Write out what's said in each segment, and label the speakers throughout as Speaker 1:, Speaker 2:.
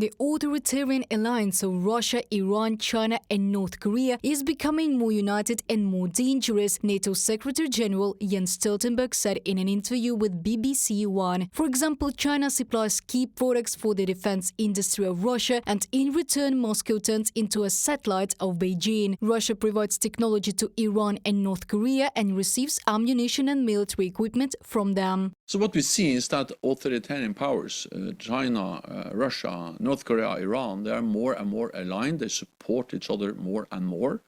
Speaker 1: The authoritarian alliance of Russia, Iran, China and North Korea is becoming more united and more dangerous, NATO Secretary General Jens Stoltenberg said in an interview with BBC One. For example, China supplies key products for the defense industry of Russia, and in return Moscow turns into a satellite of Beijing. Russia provides technology to Iran and North Korea and receives ammunition and military equipment from them.
Speaker 2: So what we see is that authoritarian powers, China, Russia, North Korea, Iran, they are more and more aligned. They support each other more and more,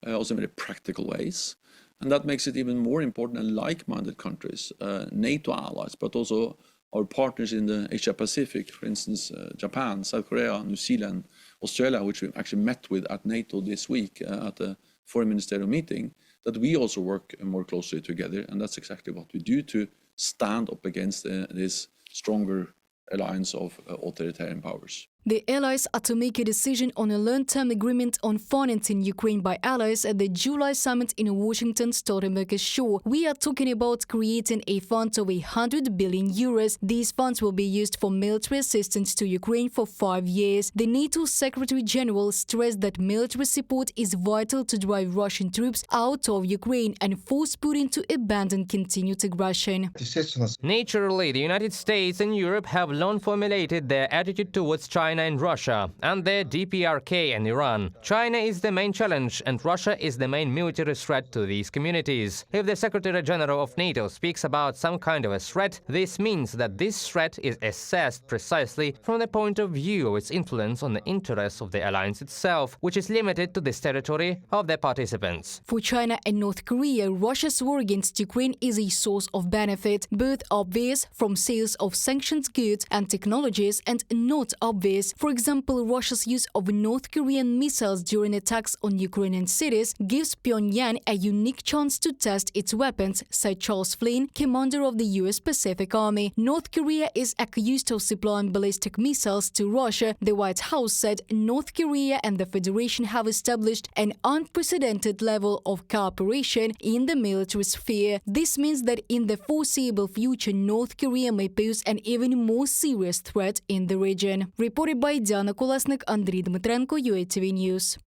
Speaker 2: also in very practical ways. And that makes it even more important in like-minded countries, NATO allies, but also our partners in the Asia-Pacific, for instance, Japan, South Korea, New Zealand, Australia, which we actually met with at NATO this week at the foreign ministerial meeting, that we also work more closely together. And that's exactly what we do to stand up against this stronger alliance of authoritarian powers.
Speaker 1: The allies are to make a decision on a long-term agreement on financing Ukraine by allies at the July summit in Washington, Stoltenberg is sure. We are talking about creating a fund of 100 billion euros. These funds will be used for military assistance to Ukraine for 5 years. The NATO Secretary General stressed that military support is vital to drive Russian troops out of Ukraine and force Putin to abandon continued aggression.
Speaker 3: Naturally, the United States and Europe have long formulated their attitude towards China and Russia, and their DPRK and Iran. China is the main challenge, and Russia is the main military threat to these communities. If the Secretary General of NATO speaks about some kind of a threat, this means that this threat is assessed precisely from the point of view of its influence on the interests of the alliance itself, which is limited to this territory of the participants.
Speaker 1: For China and North Korea, Russia's war against Ukraine is a source of benefit, both obvious from sales of sanctions goods and technologies and not obvious. For example, Russia's use of North Korean missiles during attacks on Ukrainian cities gives Pyongyang a unique chance to test its weapons, said Charles Flynn, commander of the US Pacific Army. North Korea is accused of supplying ballistic missiles to Russia. The White House said North Korea and the Federation have established an unprecedented level of cooperation in the military sphere. This means that in the foreseeable future, North Korea may pose an even more serious threat in the region. Reported by Diana Kolesnik, Андрій Дмитренко, UATV News.